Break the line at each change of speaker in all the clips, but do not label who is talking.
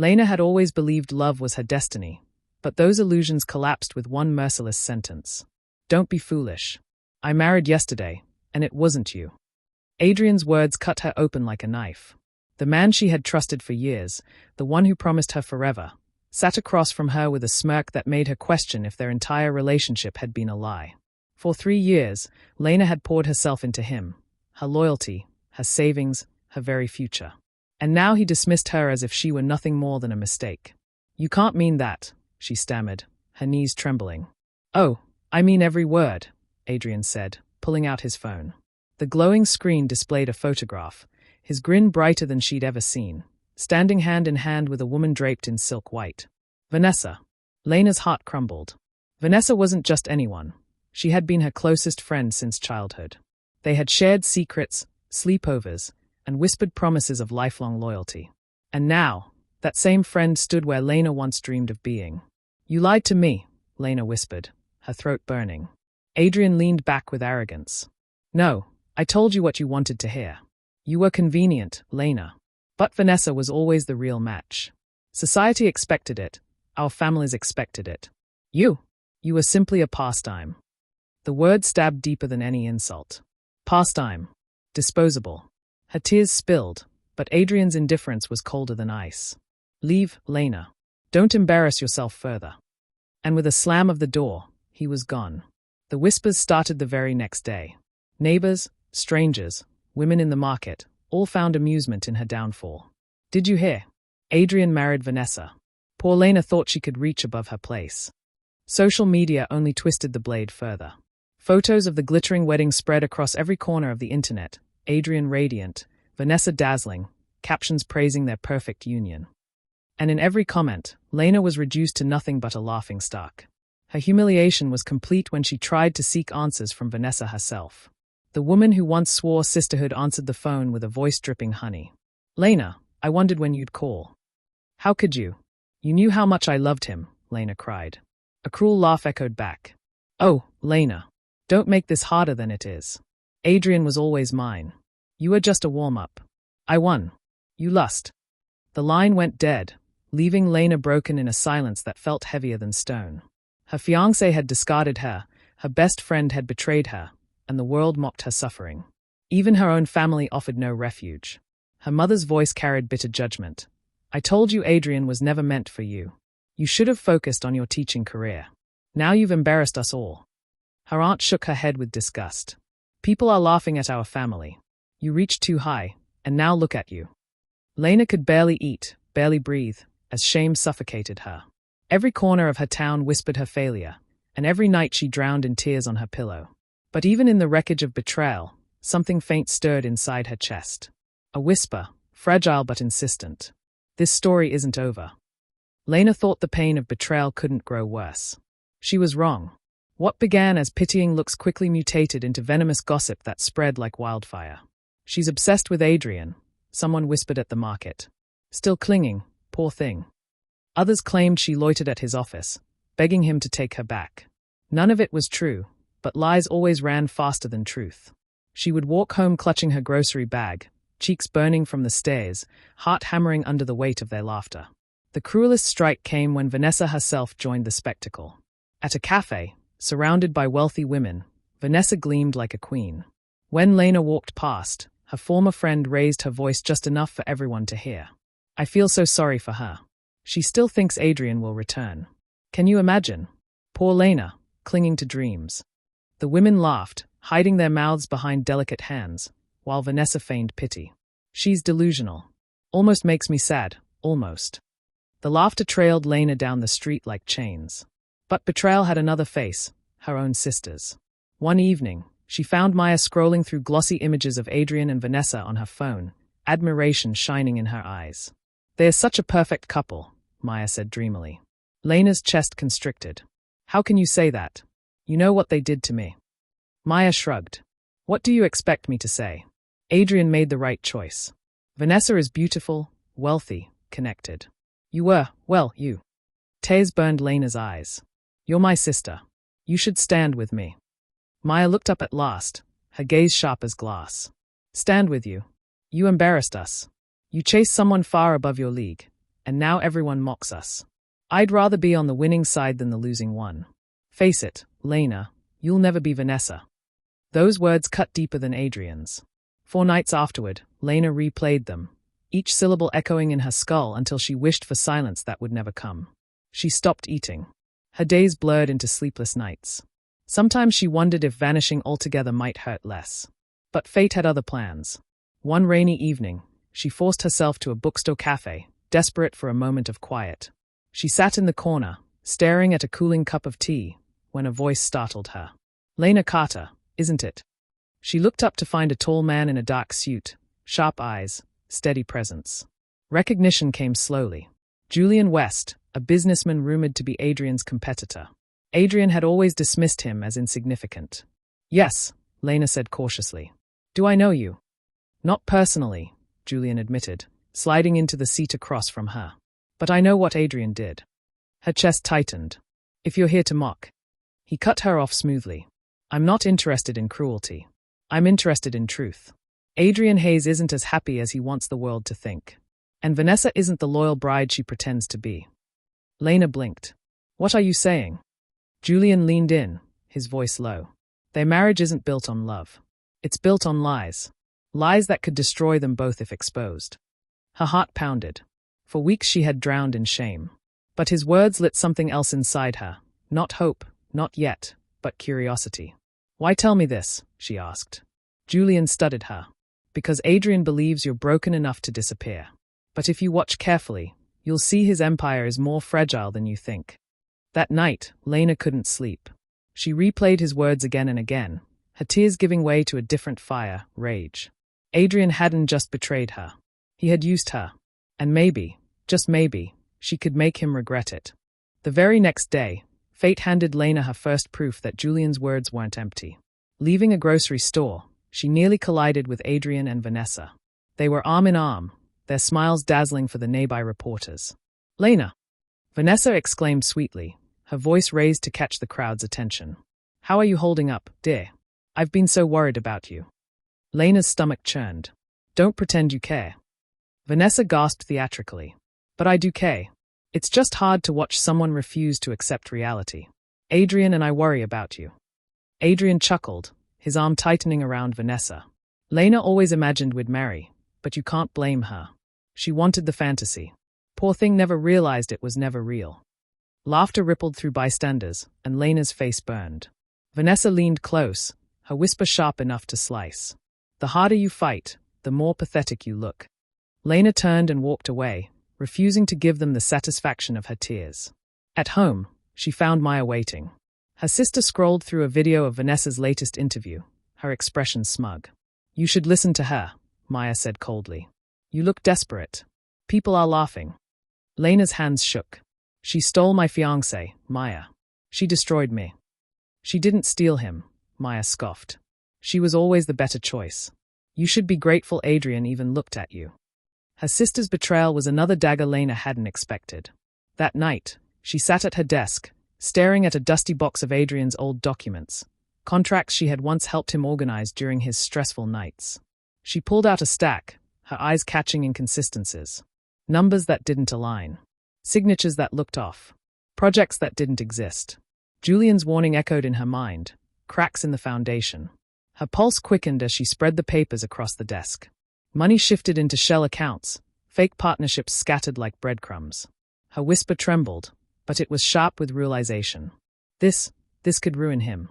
Lena had always believed love was her destiny, but those illusions collapsed with one merciless sentence. Don't be foolish. I married yesterday, and it wasn't you. Adrian's words cut her open like a knife. The man she had trusted for years, the one who promised her forever, sat across from her with a smirk that made her question if their entire relationship had been a lie. For 3 years, Lena had poured herself into him, her loyalty, her savings, her very future. And now he dismissed her as if she were nothing more than a mistake. You can't mean that, she stammered, her knees trembling. Oh, I mean every word, Adrian said, pulling out his phone. The glowing screen displayed a photograph, his grin brighter than she'd ever seen, standing hand in hand with a woman draped in silk white. Vanessa. Lena's heart crumbled. Vanessa wasn't just anyone. She had been her closest friend since childhood. They had shared secrets, sleepovers, and whispered promises of lifelong loyalty. And now, that same friend stood where Lena once dreamed of being. You lied to me, Lena whispered, her throat burning. Adrian leaned back with arrogance. No, I told you what you wanted to hear. You were convenient, Lena. But Vanessa was always the real match. Society expected it. Our families expected it. You were simply a pastime. The word stabbed deeper than any insult. Pastime. Disposable. Her tears spilled, but Adrian's indifference was colder than ice. Leave, Lena. Don't embarrass yourself further. And with a slam of the door, he was gone. The whispers started the very next day. Neighbors, strangers, women in the market, all found amusement in her downfall. Did you hear? Adrian married Vanessa. Poor Lena thought she could reach above her place. Social media only twisted the blade further. Photos of the glittering wedding spread across every corner of the internet, Adrian radiant, Vanessa dazzling, captions praising their perfect union. And in every comment, Lena was reduced to nothing but a laughingstock. Her humiliation was complete when she tried to seek answers from Vanessa herself. The woman who once swore sisterhood answered the phone with a voice dripping honey. Lena, I wondered when you'd call. How could you? You knew how much I loved him, Lena cried. A cruel laugh echoed back. Oh, Lena, don't make this harder than it is. Adrian was always mine. You were just a warm-up. I won. You lost. The line went dead, leaving Lena broken in a silence that felt heavier than stone. Her fiancé had discarded her, her best friend had betrayed her, and the world mocked her suffering. Even her own family offered no refuge. Her mother's voice carried bitter judgment. I told you Adrian was never meant for you. You should have focused on your teaching career. Now you've embarrassed us all. Her aunt shook her head with disgust. People are laughing at our family. You reached too high, and now look at you. Lena could barely eat, barely breathe, as shame suffocated her. Every corner of her town whispered her failure, and every night she drowned in tears on her pillow. But even in the wreckage of betrayal, something faint stirred inside her chest. A whisper, fragile but insistent. This story isn't over. Lena thought the pain of betrayal couldn't grow worse. She was wrong. What began as pitying looks quickly mutated into venomous gossip that spread like wildfire. She's obsessed with Adrian, someone whispered at the market. Still clinging, poor thing. Others claimed she loitered at his office, begging him to take her back. None of it was true, but lies always ran faster than truth. She would walk home clutching her grocery bag, cheeks burning from the stares, heart hammering under the weight of their laughter. The cruelest strike came when Vanessa herself joined the spectacle. At a cafe, surrounded by wealthy women, Vanessa gleamed like a queen. When Lena walked past, her former friend raised her voice just enough for everyone to hear. I feel so sorry for her. She still thinks Adrian will return. Can you imagine? Poor Lena, clinging to dreams. The women laughed, hiding their mouths behind delicate hands, while Vanessa feigned pity. She's delusional. Almost makes me sad, almost. The laughter trailed Lena down the street like chains. But betrayal had another face, her own sister's. One evening, she found Maya scrolling through glossy images of Adrian and Vanessa on her phone, admiration shining in her eyes. They're such a perfect couple, Maya said dreamily. Lena's chest constricted. How can you say that? You know what they did to me. Maya shrugged. What do you expect me to say? Adrian made the right choice. Vanessa is beautiful, wealthy, connected. You were, well, you. Tears burned Lena's eyes. You're my sister. You should stand with me. Maya looked up at last, her gaze sharp as glass. Stand with you. You embarrassed us. You chased someone far above your league, and now everyone mocks us. I'd rather be on the winning side than the losing one. Face it, Lena, you'll never be Vanessa. Those words cut deeper than Adrian's. 4 nights afterward, Lena replayed them, each syllable echoing in her skull until she wished for silence that would never come. She stopped eating. Her days blurred into sleepless nights. Sometimes she wondered if vanishing altogether might hurt less. But fate had other plans. One rainy evening, she forced herself to a bookstore cafe, desperate for a moment of quiet. She sat in the corner, staring at a cooling cup of tea, when a voice startled her. Lena Carter, isn't it? She looked up to find a tall man in a dark suit, sharp eyes, steady presence. Recognition came slowly. Julian West, a businessman rumored to be Adrian's competitor. Adrian had always dismissed him as insignificant. Yes, Lena said cautiously. Do I know you? Not personally, Julian admitted, sliding into the seat across from her. But I know what Adrian did. Her chest tightened. If you're here to mock. He cut her off smoothly. I'm not interested in cruelty. I'm interested in truth. Adrian Hayes isn't as happy as he wants the world to think. And Vanessa isn't the loyal bride she pretends to be. Lena blinked. What are you saying? Julian leaned in, his voice low. Their marriage isn't built on love. It's built on lies. Lies that could destroy them both if exposed. Her heart pounded. For weeks she had drowned in shame. But his words lit something else inside her. Not hope, not yet, but curiosity. Why tell me this? She asked. Julian studied her. Because Adrian believes you're broken enough to disappear. But if you watch carefully, you'll see his empire is more fragile than you think. That night, Lena couldn't sleep. She replayed his words again and again, her tears giving way to a different fire, rage. Adrian hadn't just betrayed her. He had used her. And maybe, just maybe, she could make him regret it. The very next day, fate handed Lena her first proof that Julian's words weren't empty. Leaving a grocery store, she nearly collided with Adrian and Vanessa. They were arm in arm, their smiles dazzling for the nearby reporters. Lena! Vanessa exclaimed sweetly, her voice raised to catch the crowd's attention. How are you holding up, dear? I've been so worried about you. Lena's stomach churned. Don't pretend you care. Vanessa gasped theatrically. But I do care. It's just hard to watch someone refuse to accept reality. Adrian and I worry about you. Adrian chuckled, his arm tightening around Vanessa. Lena always imagined we'd marry, but you can't blame her. She wanted the fantasy. Poor thing never realized it was never real. Laughter rippled through bystanders, and Lena's face burned. Vanessa leaned close, her whisper sharp enough to slice. The harder you fight, the more pathetic you look. Lena turned and walked away, refusing to give them the satisfaction of her tears. At home, she found Maya waiting. Her sister scrolled through a video of Vanessa's latest interview, her expression smug. You should listen to her, Maya said coldly. You look desperate. People are laughing. Lena's hands shook. She stole my fiancé, Maya. She destroyed me. She didn't steal him, Maya scoffed. She was always the better choice. You should be grateful Adrian even looked at you. Her sister's betrayal was another dagger Lena hadn't expected. That night, she sat at her desk, staring at a dusty box of Adrian's old documents, contracts she had once helped him organize during his stressful nights. She pulled out a stack, her eyes catching inconsistencies. Numbers that didn't align. Signatures that looked off. Projects that didn't exist. Julian's warning echoed in her mind, cracks in the foundation. Her pulse quickened as she spread the papers across the desk. Money shifted into shell accounts, fake partnerships scattered like breadcrumbs. Her whisper trembled, but it was sharp with realization. This could ruin him.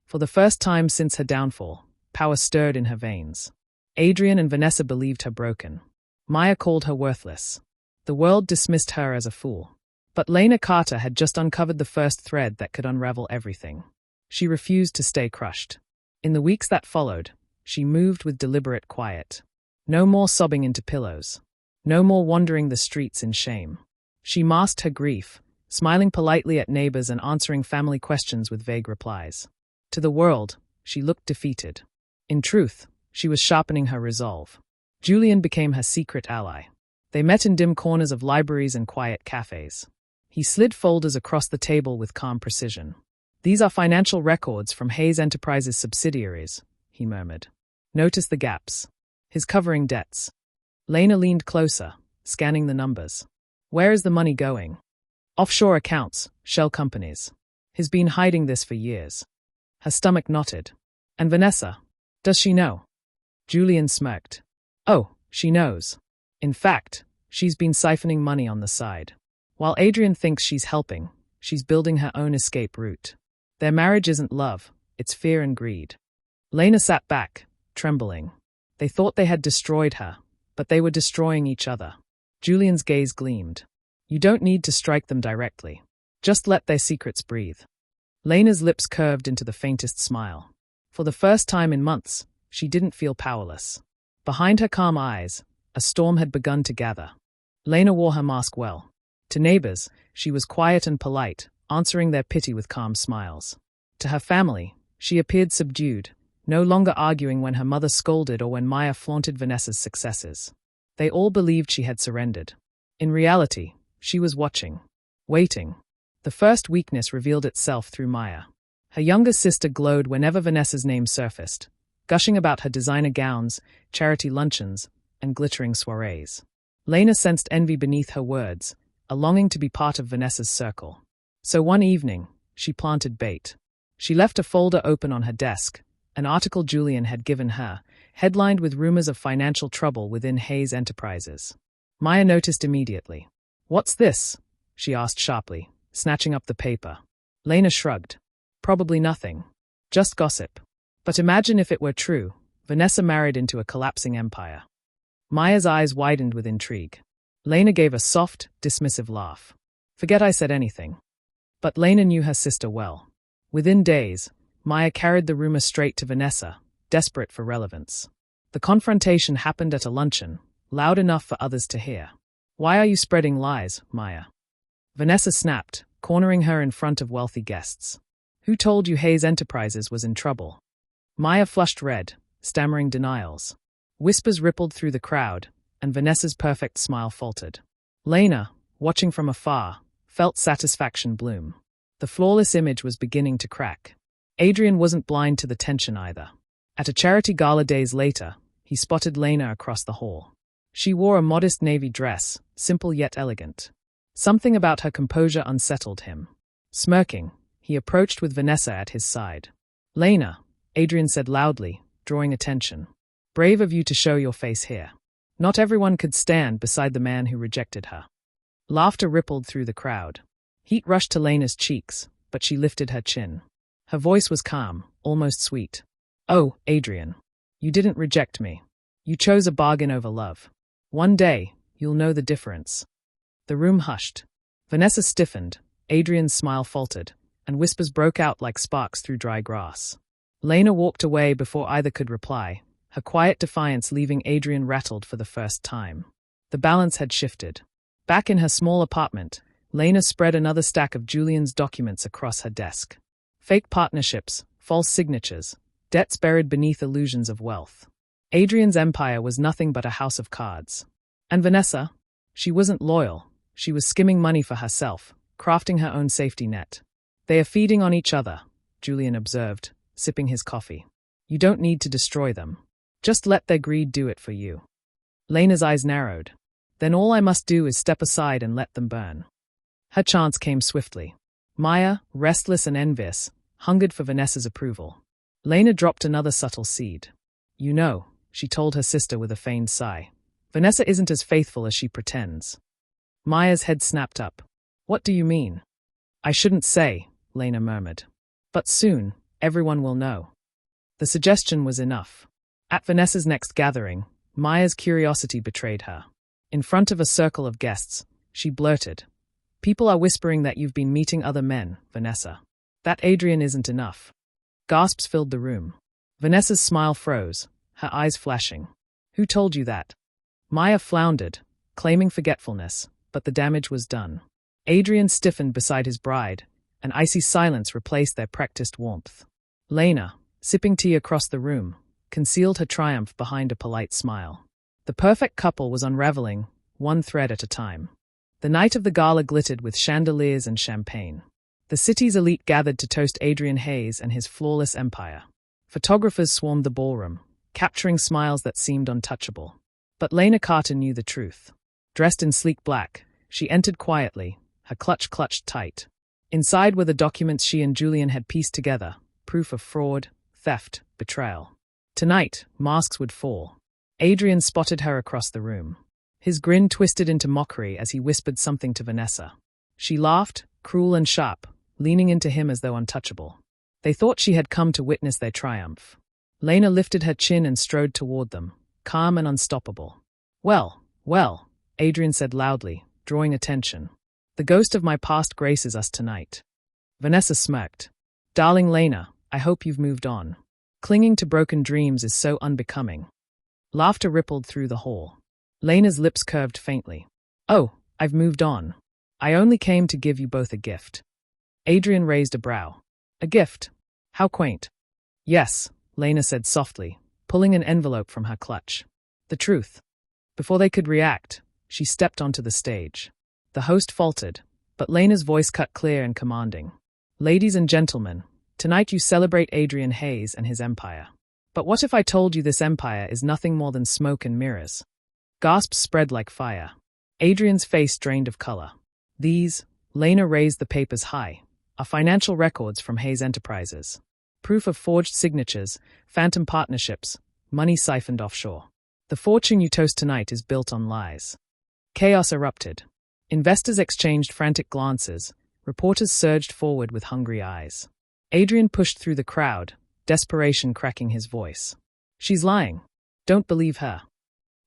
For the first time since her downfall, power stirred in her veins. Adrian and Vanessa believed her broken. Maya called her worthless. The world dismissed her as a fool. But Lena Carter had just uncovered the first thread that could unravel everything. She refused to stay crushed. In the weeks that followed, she moved with deliberate quiet. No more sobbing into pillows. No more wandering the streets in shame. She masked her grief, smiling politely at neighbors and answering family questions with vague replies. To the world, she looked defeated. In truth, she was sharpening her resolve. Julian became her secret ally. They met in dim corners of libraries and quiet cafes. He slid folders across the table with calm precision. These are financial records from Hayes Enterprises subsidiaries, he murmured. Notice the gaps. His covering debts. Lena leaned closer, scanning the numbers. Where is the money going? Offshore accounts, shell companies. He's been hiding this for years. Her stomach knotted. And Vanessa? Does she know? Julian smirked. Oh, she knows. In fact, she's been siphoning money on the side. While Adrian thinks she's helping, she's building her own escape route. Their marriage isn't love, it's fear and greed. Lena sat back, trembling. They thought they had destroyed her, but they were destroying each other. Julian's gaze gleamed. You don't need to strike them directly. Just let their secrets breathe. Lena's lips curved into the faintest smile. For the first time in months, she didn't feel powerless. Behind her calm eyes, a storm had begun to gather. Lena wore her mask well. To neighbors, she was quiet and polite, answering their pity with calm smiles. To her family, she appeared subdued, no longer arguing when her mother scolded or when Maya flaunted Vanessa's successes. They all believed she had surrendered. In reality, she was watching, waiting. The first weakness revealed itself through Maya. Her younger sister glowed whenever Vanessa's name surfaced, gushing about her designer gowns, charity luncheons, and glittering soirees. Lena sensed envy beneath her words, a longing to be part of Vanessa's circle. So one evening, she planted bait. She left a folder open on her desk, an article Julian had given her, headlined with rumors of financial trouble within Hayes Enterprises. Maya noticed immediately. What's this? She asked sharply, snatching up the paper. Lena shrugged. Probably nothing. Just gossip. But imagine if it were true, Vanessa married into a collapsing empire. Maya's eyes widened with intrigue. Lena gave a soft, dismissive laugh. Forget I said anything. But Lena knew her sister well. Within days, Maya carried the rumor straight to Vanessa, desperate for relevance. The confrontation happened at a luncheon, loud enough for others to hear. Why are you spreading lies, Maya? Vanessa snapped, cornering her in front of wealthy guests. Who told you Hayes Enterprises was in trouble? Maya flushed red, stammering denials. Whispers rippled through the crowd, and Vanessa's perfect smile faltered. Lena, watching from afar, felt satisfaction bloom. The flawless image was beginning to crack. Adrian wasn't blind to the tension either. At a charity gala days later, he spotted Lena across the hall. She wore a modest navy dress, simple yet elegant. Something about her composure unsettled him. Smirking, he approached with Vanessa at his side. Lena, Adrian said loudly, drawing attention. Brave of you to show your face here. Not everyone could stand beside the man who rejected her. Laughter rippled through the crowd. Heat rushed to Lena's cheeks, but she lifted her chin. Her voice was calm, almost sweet. Oh, Adrian. You didn't reject me. You chose a bargain over love. One day, you'll know the difference. The room hushed. Vanessa stiffened, Adrian's smile faltered, and whispers broke out like sparks through dry grass. Lena walked away before either could reply, her quiet defiance leaving Adrian rattled for the first time. The balance had shifted. Back in her small apartment, Lena spread another stack of Julian's documents across her desk. Fake partnerships, false signatures, debts buried beneath illusions of wealth. Adrian's empire was nothing but a house of cards. And Vanessa? She wasn't loyal. She was skimming money for herself, crafting her own safety net. They are feeding on each other, Julian observed, sipping his coffee. You don't need to destroy them. Just let their greed do it for you. Lena's eyes narrowed. Then all I must do is step aside and let them burn. Her chance came swiftly. Maya, restless and envious, hungered for Vanessa's approval. Lena dropped another subtle seed. You know, she told her sister with a feigned sigh. Vanessa isn't as faithful as she pretends. Maya's head snapped up. What do you mean? I shouldn't say, Lena murmured. But soon, everyone will know. The suggestion was enough. At Vanessa's next gathering, Maya's curiosity betrayed her. In front of a circle of guests, she blurted, People are whispering that you've been meeting other men, Vanessa. That Adrian isn't enough. Gasps filled the room. Vanessa's smile froze, her eyes flashing. Who told you that? Maya floundered, claiming forgetfulness, but the damage was done. Adrian stiffened beside his bride, an icy silence replaced their practiced warmth. Lena, sipping tea across the room, concealed her triumph behind a polite smile. The perfect couple was unraveling, one thread at a time. The night of the gala glittered with chandeliers and champagne. The city's elite gathered to toast Adrian Hayes and his flawless empire. Photographers swarmed the ballroom, capturing smiles that seemed untouchable. But Lena Carter knew the truth. Dressed in sleek black, She entered quietly, her clutch clutched tight. Inside were the documents she and Julian had pieced together, proof of fraud, theft, betrayal. Tonight, masks would fall. Adrian spotted her across the room. His grin twisted into mockery as he whispered something to Vanessa. She laughed, cruel and sharp, leaning into him as though untouchable. They thought she had come to witness their triumph. Lena lifted her chin and strode toward them, calm and unstoppable. Well, well, Adrian said loudly, drawing attention. The ghost of my past graces us tonight. Vanessa smirked. Darling Lena, I hope you've moved on. Clinging to broken dreams is so unbecoming. Laughter rippled through the hall. Lena's lips curved faintly. Oh, I've moved on. I only came to give you both a gift. Adrian raised a brow. A gift? How quaint. Yes, Lena said softly, pulling an envelope from her clutch. The truth. Before they could react, she stepped onto the stage. The host faltered, but Lena's voice cut clear and commanding. Ladies and gentlemen, tonight you celebrate Adrian Hayes and his empire. But what if I told you this empire is nothing more than smoke and mirrors? Gasps spread like fire. Adrian's face drained of color. These, Lena raised the papers high, are financial records from Hayes Enterprises. Proof of forged signatures, phantom partnerships, money siphoned offshore. The fortune you toast tonight is built on lies. Chaos erupted. Investors exchanged frantic glances. Reporters surged forward with hungry eyes. Adrian pushed through the crowd, desperation cracking his voice. She's lying. Don't believe her.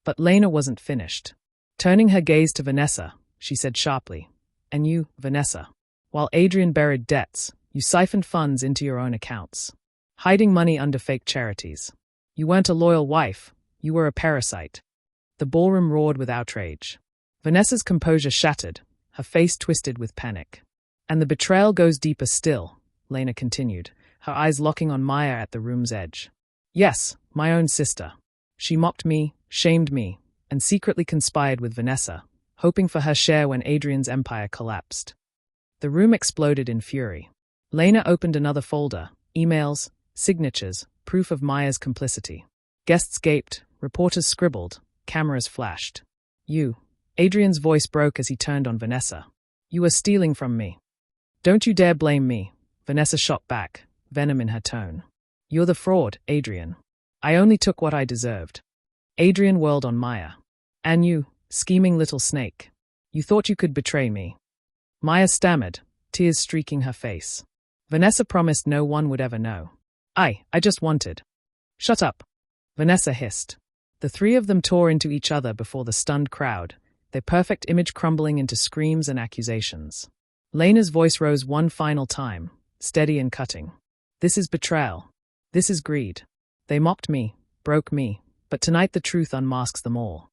But Lena wasn't finished. Turning her gaze to Vanessa, she said sharply, and you, Vanessa, while Adrian buried debts, you siphoned funds into your own accounts, hiding money under fake charities. You weren't a loyal wife, you were a parasite. The ballroom roared with outrage. Vanessa's composure shattered, her face twisted with panic. And the betrayal goes deeper still, Lena continued, her eyes locking on Maya at the room's edge. Yes, my own sister. She mocked me, shamed me, and secretly conspired with Vanessa, hoping for her share when Adrian's empire collapsed. The room exploded in fury. Lena opened another folder, emails, signatures, proof of Maya's complicity. Guests gaped, reporters scribbled, cameras flashed. You. Adrian's voice broke as he turned on Vanessa. You are stealing from me. Don't you dare blame me, Vanessa shot back, venom in her tone. You're the fraud, Adrian. I only took what I deserved. Adrian whirled on Maya. And you, scheming little snake. You thought you could betray me. Maya stammered, tears streaking her face. Vanessa promised no one would ever know. I just wanted. Shut up. Vanessa hissed. The three of them tore into each other before the stunned crowd, their perfect image crumbling into screams and accusations. Lena's voice rose one final time, steady and cutting. This is betrayal. This is greed. They mocked me, broke me, but tonight the truth unmasks them all.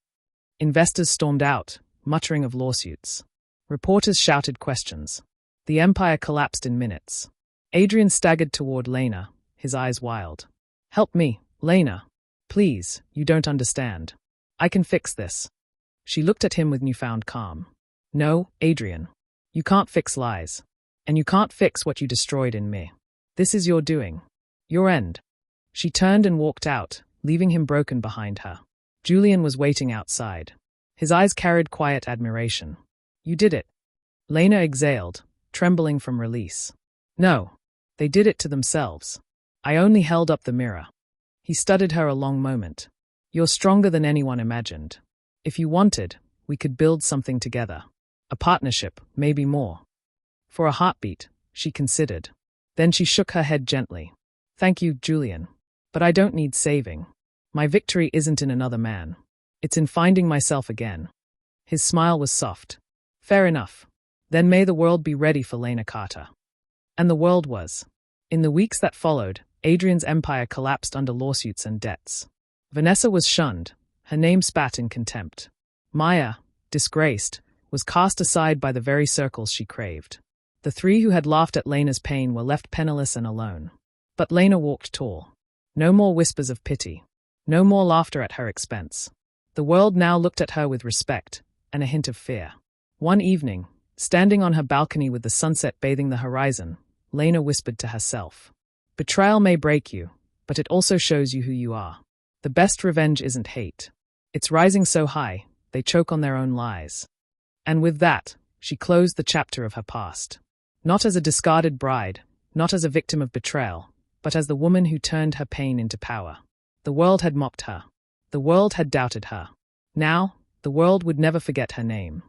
Investors stormed out, muttering of lawsuits. Reporters shouted questions. The empire collapsed in minutes. Adrian staggered toward Lena, his eyes wild. Help me, Lena. Please, you don't understand. I can fix this. She looked at him with newfound calm. No, Adrian. You can't fix lies. And you can't fix what you destroyed in me. This is your doing. Your end. She turned and walked out, leaving him broken behind her. Julian was waiting outside. His eyes carried quiet admiration. You did it. Lena exhaled, trembling from release. No, they did it to themselves. I only held up the mirror. He studied her a long moment. You're stronger than anyone imagined. If you wanted, we could build something together. A partnership, maybe more. For a heartbeat, she considered. Then she shook her head gently. Thank you, Julian. But I don't need saving. My victory isn't in another man. It's in finding myself again. His smile was soft. Fair enough. Then may the world be ready for Lena Carter. And the world was. In the weeks that followed, Adrian's empire collapsed under lawsuits and debts. Vanessa was shunned, her name spat in contempt. Maya, disgraced, was cast aside by the very circles she craved. The three who had laughed at Lena's pain were left penniless and alone. But Lena walked tall. No more whispers of pity. No more laughter at her expense. The world now looked at her with respect and a hint of fear. One evening, standing on her balcony with the sunset bathing the horizon, Lena whispered to herself. Betrayal may break you, but it also shows you who you are. The best revenge isn't hate. It's rising so high, they choke on their own lies. And with that, she closed the chapter of her past. Not as a discarded bride, not as a victim of betrayal, but as the woman who turned her pain into power. The world had mocked her. The world had doubted her. Now, the world would never forget her name.